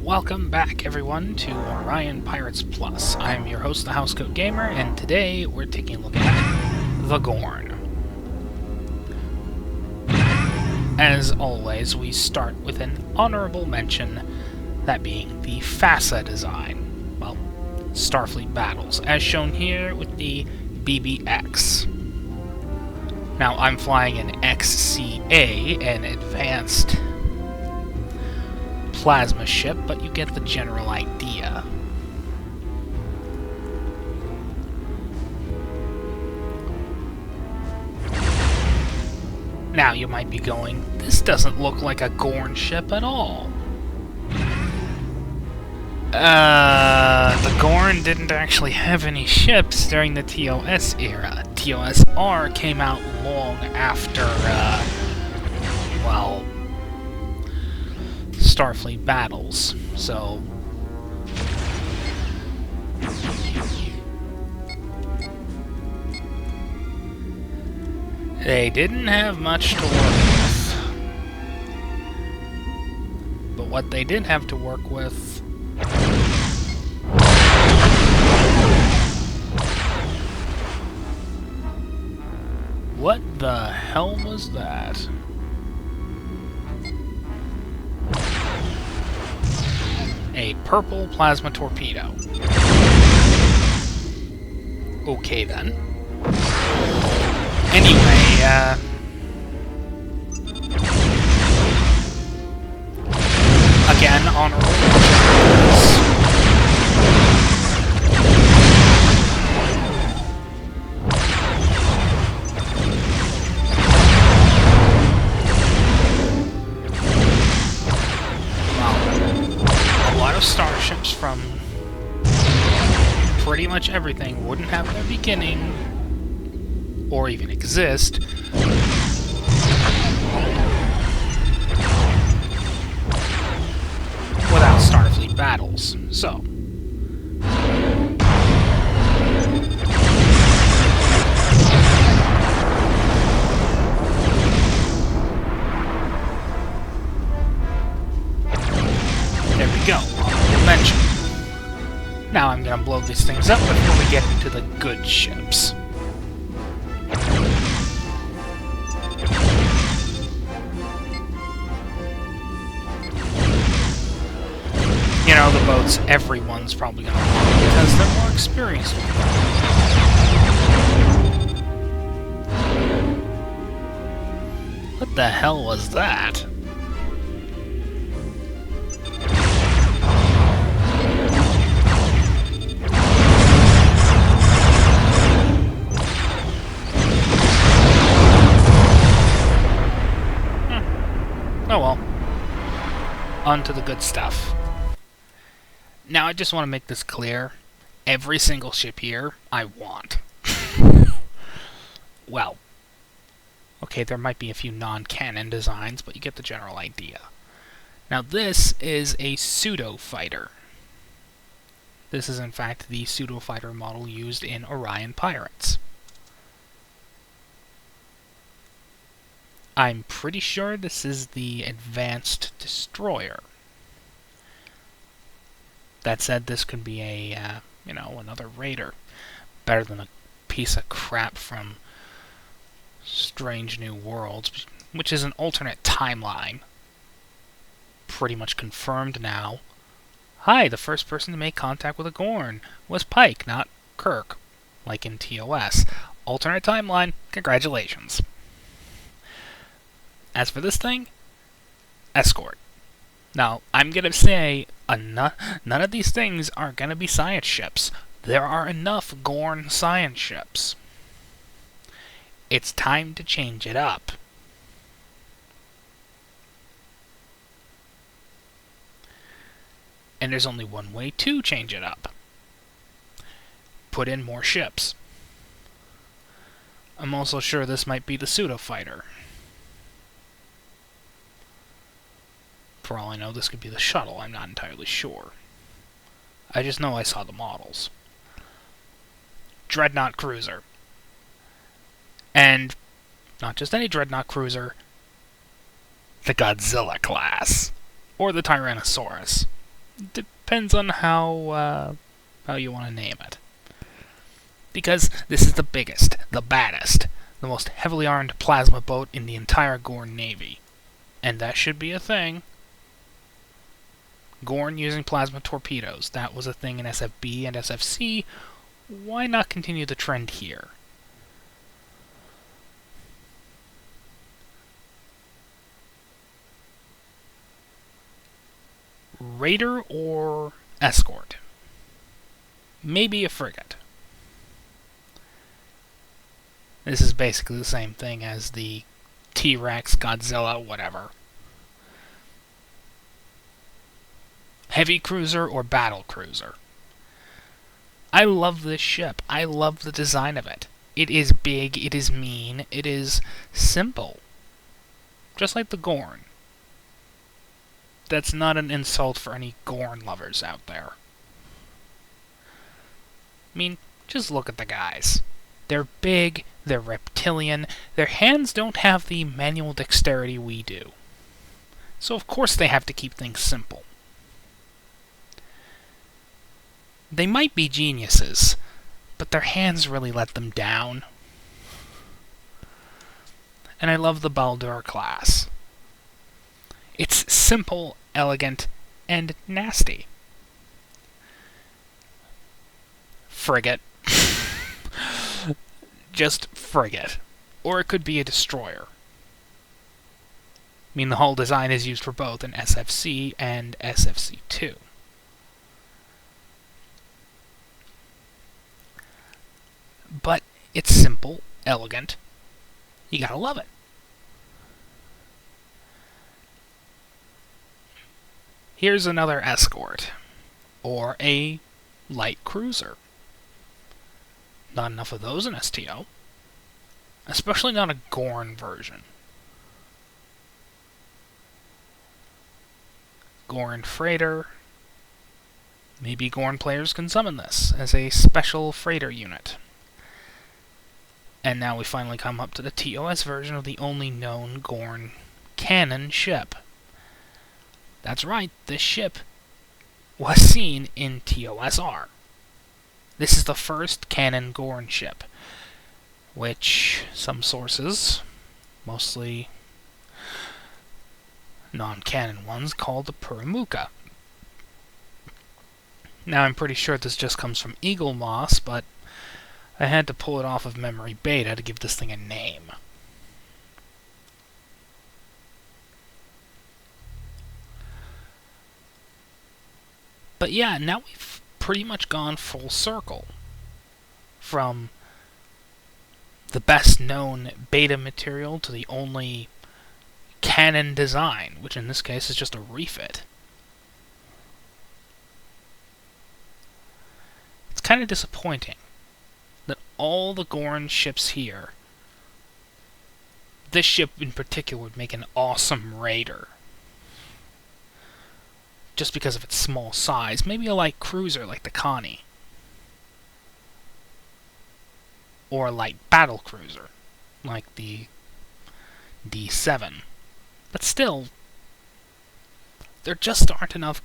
Welcome back, everyone, to Orion Pirates Plus. I'm your host, the Housecoat Gamer, and today we're taking a look at the Gorn. As always, we start with an honorable mention, that being the FASA design. Well, Starfleet battles, as shown here with the BBX. Now, I'm flying an XCA, an advanced plasma ship, but you get the general idea. Now you might be going, this doesn't look like a Gorn ship at all. The Gorn didn't actually have any ships during the TOS era. TOS-R came out long after, well, Starfleet battles, so they didn't have much to work with. But what they did have to work with what the hell was that? A purple plasma torpedo. Okay, then. Anyway, again, honorable mentions. Starships from pretty much everything wouldn't have their beginning or even exist without Starfleet battles. So there we go. Mention. Now I'm gonna blow these things up before we get into the good ships. You know, the boats everyone's probably gonna want because they're more experienced with them. What the hell was that? Oh well. On to the good stuff. Now I just want to make this clear. Every single ship here, I want. Well, okay, there might be a few non-canon designs, but you get the general idea. Now this is a pseudo-fighter. This is in fact the pseudo-fighter model used in Orion Pirates. I'm pretty sure this is the Advanced Destroyer. That said, this could be a, another Raider. Better than a piece of crap from Strange New Worlds, which is an alternate timeline. Pretty much confirmed now. Hi, the first person to make contact with a Gorn was Pike, not Kirk, like in TOS. Alternate timeline, congratulations. As for this thing, escort. Now, I'm going to say none of these things are going to be science ships. There are enough Gorn science ships. It's time to change it up. And there's only one way to change it up. Put in more ships. I'm also sure this might be the pseudo-fighter. For all I know, this could be the shuttle. I'm not entirely sure. I just know I saw the models. Dreadnought cruiser. And not just any Dreadnought cruiser, the Godzilla class, or the Tyrannosaurus. Depends on how you want to name it. Because this is the biggest, the baddest, the most heavily armed plasma boat in the entire Gorn Navy. And that should be a thing. Gorn using plasma torpedoes. That was a thing in SFB and SFC. Why not continue the trend here? Raider or escort? Maybe a frigate. This is basically the same thing as the T-Rex, Godzilla, whatever. Heavy cruiser or battle cruiser? I love this ship. I love the design of it. It is big, it is mean, it is simple. Just like the Gorn. That's not an insult for any Gorn lovers out there. I mean, just look at the guys. They're big, they're reptilian, their hands don't have the manual dexterity we do. So of course they have to keep things simple. They might be geniuses, but their hands really let them down. And I love the Baldur class. It's simple, elegant, and nasty. Frigate. Just frigate. Or it could be a destroyer. I mean, the hull design is used for both in SFC and SFC2. But it's simple, elegant. You gotta love it. Here's another escort. Or a light cruiser. Not enough of those in STO. Especially not a Gorn version. Gorn freighter. Maybe Gorn players can summon this as a special freighter unit. And now we finally come up to the TOS version of the only known Gorn canon ship. That's right, this ship was seen in TOSR. This is the first canon Gorn ship, which some sources, mostly non-canon ones, call the Puramuka. Now I'm pretty sure this just comes from Eagle Moss, but I had to pull it off of memory beta to give this thing a name. But yeah, now we've pretty much gone full circle. From the best known beta material to the only canon design, which in this case is just a refit. It's kind of disappointing that all the Gorn ships here, this ship in particular would make an awesome raider. Just because of its small size. Maybe a light cruiser like the Connie. Or a light battle cruiser like the D7. But still, there just aren't enough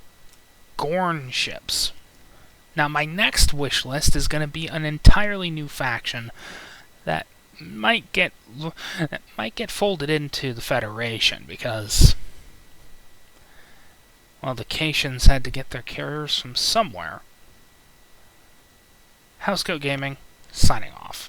Gorn ships. Now my next wish list is going to be an entirely new faction that might get folded into the Federation because, well, the Cations had to get their carriers from somewhere. Housecoat Gaming, signing off.